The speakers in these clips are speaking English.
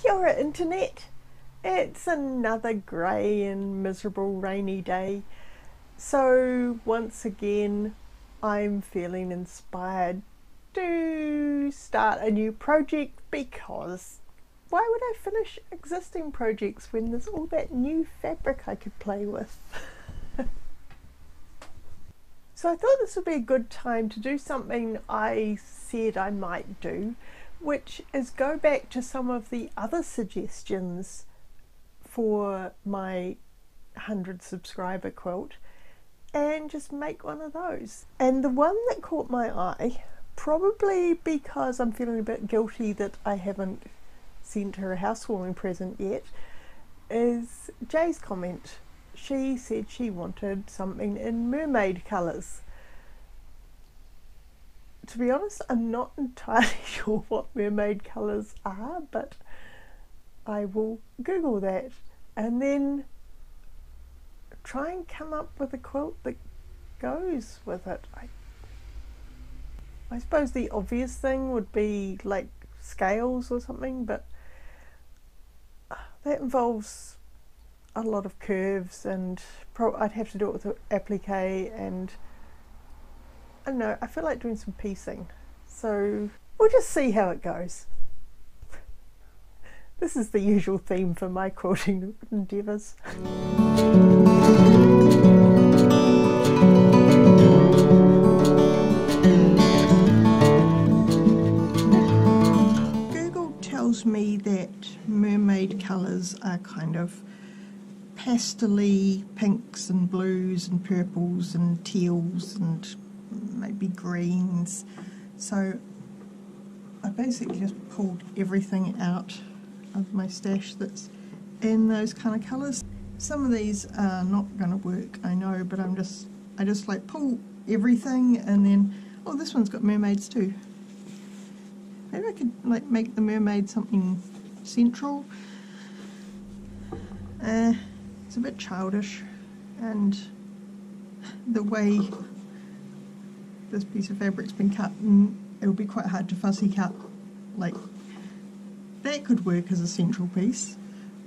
Kia ora, internet. It's another grey and miserable rainy day, so once again I'm feeling inspired to start a new project, because why would I finish existing projects when there's all that new fabric I could play with? So I thought this would be a good time to do something I said I might do, which is go back to some of the other suggestions for my 100 subscriber quilt and just make one of those. And the one that caught my eye, probably because I'm feeling a bit guilty that I haven't sent her a housewarming present yet, is Jay's comment. She said she wanted something in mermaid colours. To be honest, I'm not entirely sure what mermaid colours are, but I will Google that and then try and come up with a quilt that goes with it. I suppose the obvious thing would be like scales or something, but that involves a lot of curves, and I'd have to do it with an applique, and I don't know, I feel like doing some piecing, so we'll just see how it goes. This is the usual theme for my quilting endeavours. Google tells me that mermaid colours are kind of pastel-y pinks and blues and purples and teals and maybe greens. So I basically just pulled everything out of my stash that's in those kind of colours. Some of these are not going to work, I know, but I just like pull everything, and then, oh, this one's got mermaids too. Maybe I could like make the mermaid something central. It's a bit childish, and the way this piece of fabric's been cut, it'll be quite hard to fussy cut. Like, that could work as a central piece,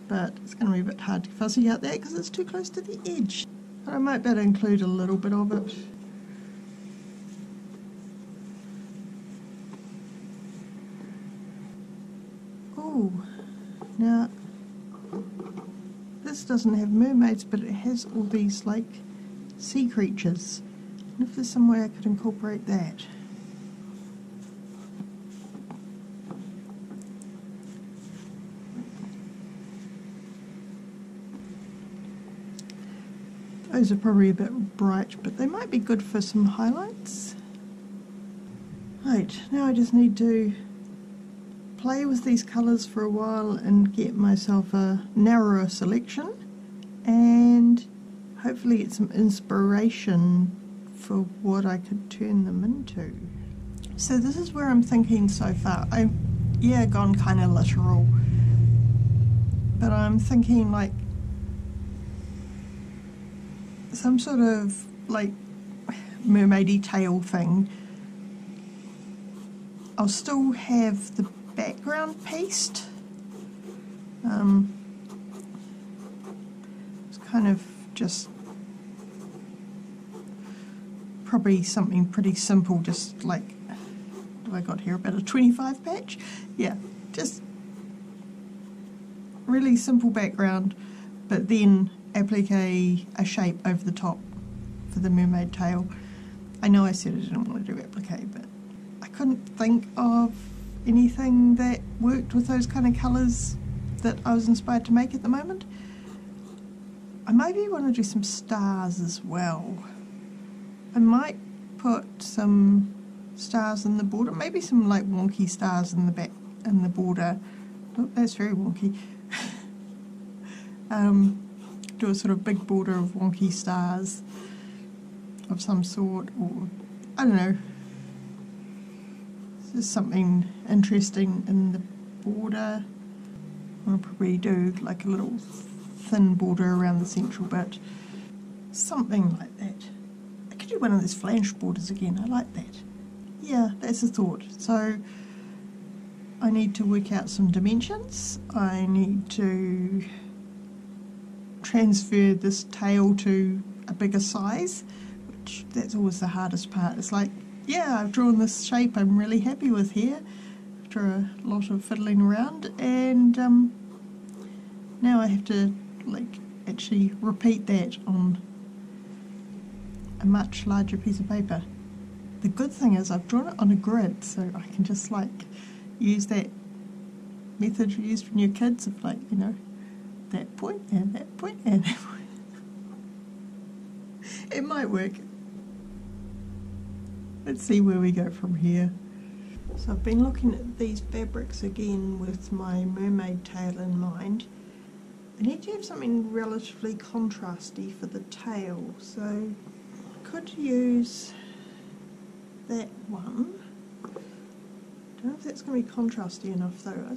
but it's going to be a bit hard to fussy cut that because it's too close to the edge. But I might be able to include a little bit of it. Oh, now this doesn't have mermaids, but it has all these like sea creatures. And if there's some way I could incorporate that. Those are probably a bit bright, but they might be good for some highlights. Right, now I just need to play with these colours for a while and get myself a narrower selection, and hopefully get some inspiration for what I could turn them into. So this is where I'm thinking so far. I've gone kind of literal, but I'm thinking like some sort of like mermaidy tail thing. I'll still have the background paste. It's kind of just probably something pretty simple, just like, what have I got here, about a 25 patch? Yeah, just really simple background, but then applique a shape over the top for the mermaid tail. I know I said I didn't want to do applique, but I couldn't think of anything that worked with those kind of colours that I was inspired to make at the moment. I maybe want to do some stars as well. I might put some stars in the border, maybe some like wonky stars in the back and the border. Oh, that's very wonky. Do a sort of big border of wonky stars of some sort, or I don't know. Just something interesting in the border. I'll probably do like a little thin border around the central bit. Something like that. I could do one of those flange borders again, I like that. Yeah, that's a thought. So I need to work out some dimensions. I need to transfer this tail to a bigger size, which that's always the hardest part. It's like, yeah, I've drawn this shape I'm really happy with here after a lot of fiddling around, and now I have to actually repeat that on a much larger piece of paper. The good thing is I've drawn it on a grid, so I can just use that method you used when you're kids of that point and that point and that point. It might work. Let's see where we go from here. So I've been looking at these fabrics again with my mermaid tail in mind. I need to have something relatively contrasty for the tail, so I could use that one. Don't know if that's going to be contrasty enough though.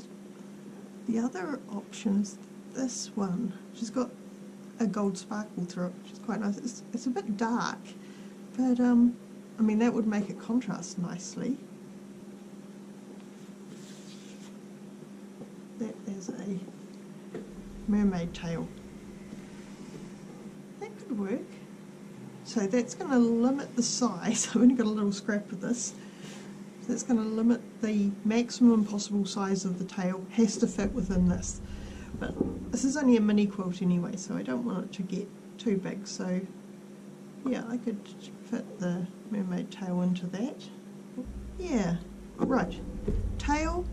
The other option is this one, which has got a gold sparkle through it, which is quite nice. It's a bit dark, but I mean that would make it contrast nicely. That is a mermaid tail. That could work. So that's going to limit the size. I've only got a little scrap of this. So that's going to limit the maximum possible size of the tail. Has to fit within this. But this is only a mini quilt anyway, so I don't want it to get too big. So yeah, I could fit the mermaid tail into that. Yeah, right. Tail.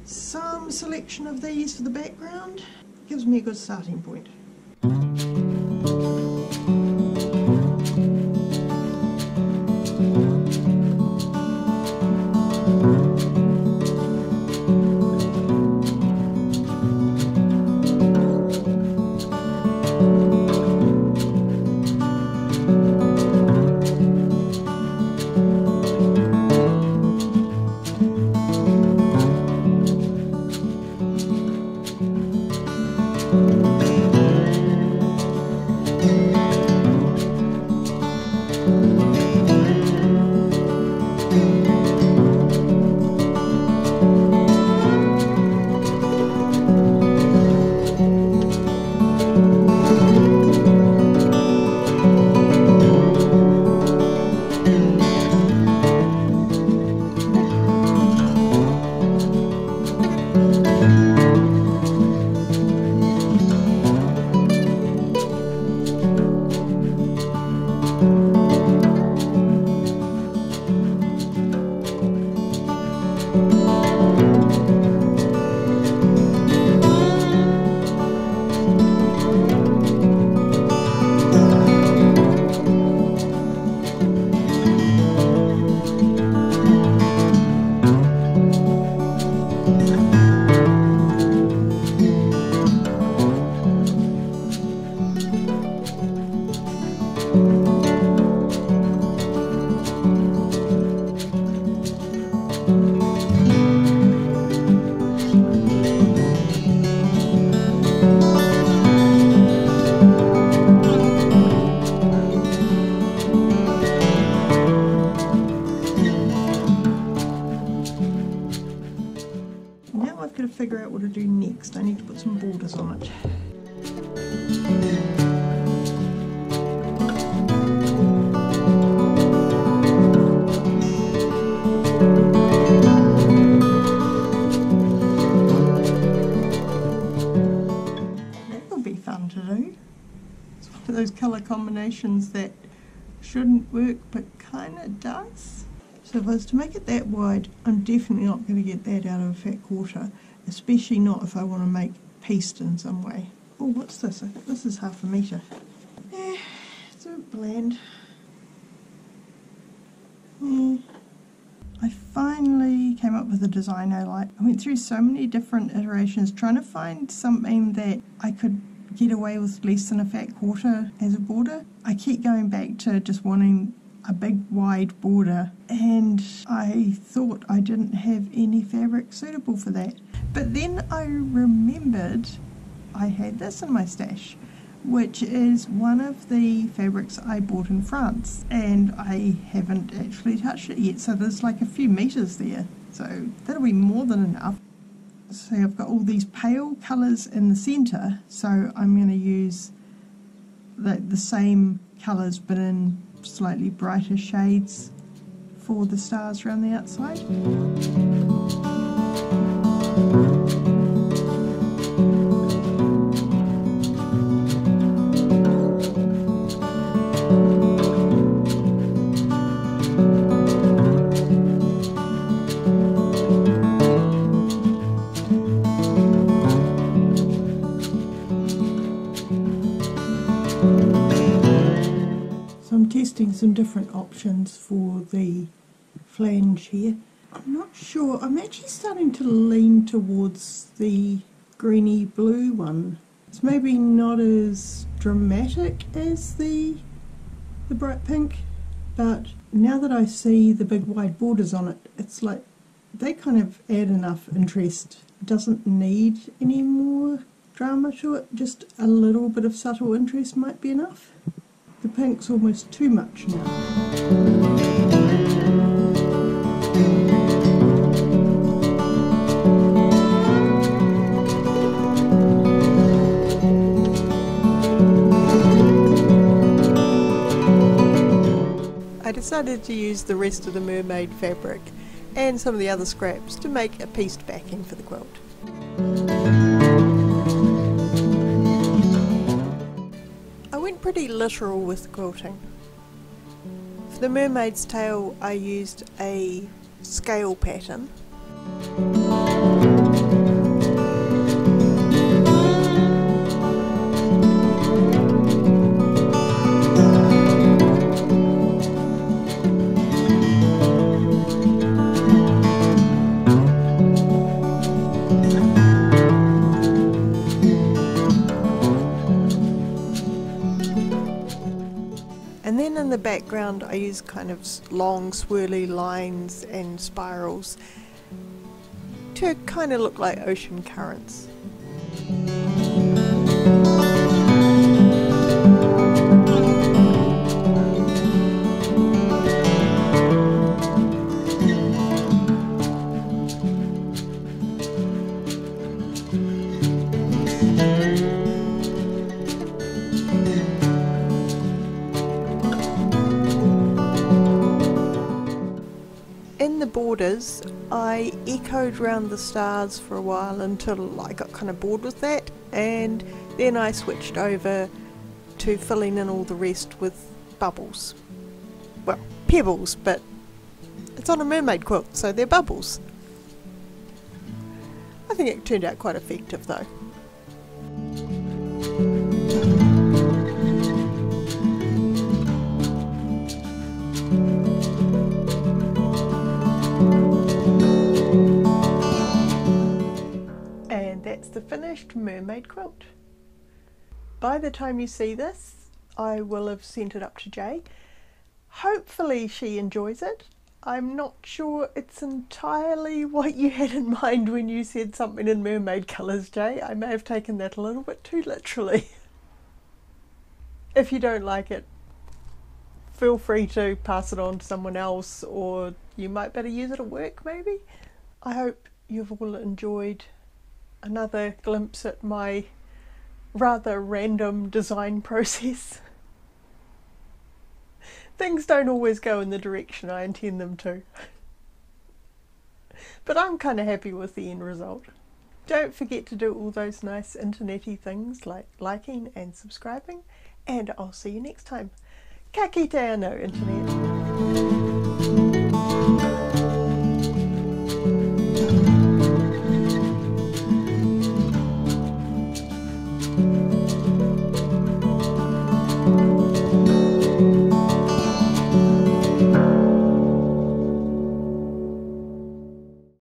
Some selection of these for the background gives me a good starting point. I've got to figure out what to do next. I need to put some borders on it. That will be fun to do. It's one of those colour combinations that shouldn't work but kind of does. So if I was to make it that wide, I'm definitely not going to get that out of a fat quarter, especially not if I want to make pieced in some way. Oh, what's this? This is 1/2 metre. Yeah, it's a bit bland. Yeah. I finally came up with a design I like. I went through so many different iterations trying to find something that I could get away with less than a fat quarter as a border. I keep going back to just wanting a big wide border, and I thought I didn't have any fabric suitable for that. But then I remembered I had this in my stash, which is one of the fabrics I bought in France, and I haven't actually touched it yet, so there's like a few meters there. So that'll be more than enough. So I've got all these pale colours in the centre, so I'm going to use the same colours but in slightly brighter shades for the stars around the outside. I'm testing some different options for the flange here. I'm not sure, I'm actually starting to lean towards the greeny blue one. It's maybe not as dramatic as the bright pink, but now that I see the big wide borders on it, it's like they kind of add enough interest. It doesn't need any more drama to it, just a little bit of subtle interest might be enough. The pink's almost too much now. I decided to use the rest of the mermaid fabric and some of the other scraps to make a pieced backing for the quilt. Pretty literal with quilting. For the mermaid's tail I used a scale pattern. And then in the background I use kind of long swirly lines and spirals to kind of look like ocean currents. In the borders, I echoed around the stars for a while until I got kind of bored with that, and then I switched over to filling in all the rest with bubbles. Well, pebbles, but it's on a mermaid quilt, so they're bubbles. I think it turned out quite effective though. That's the finished mermaid quilt. By the time you see this, I will have sent it up to Jay. Hopefully she enjoys it. I'm not sure it's entirely what you had in mind when you said something in mermaid colours, Jay. I may have taken that a little bit too literally. If you don't like it, feel free to pass it on to someone else, or you might better use it at work maybe. I hope you've all enjoyed another glimpse at my rather random design process. Things don't always go in the direction I intend them to. But I'm kind of happy with the end result. Don't forget to do all those nice internety things like liking and subscribing, and I'll see you next time. Ka kite anō, Internet.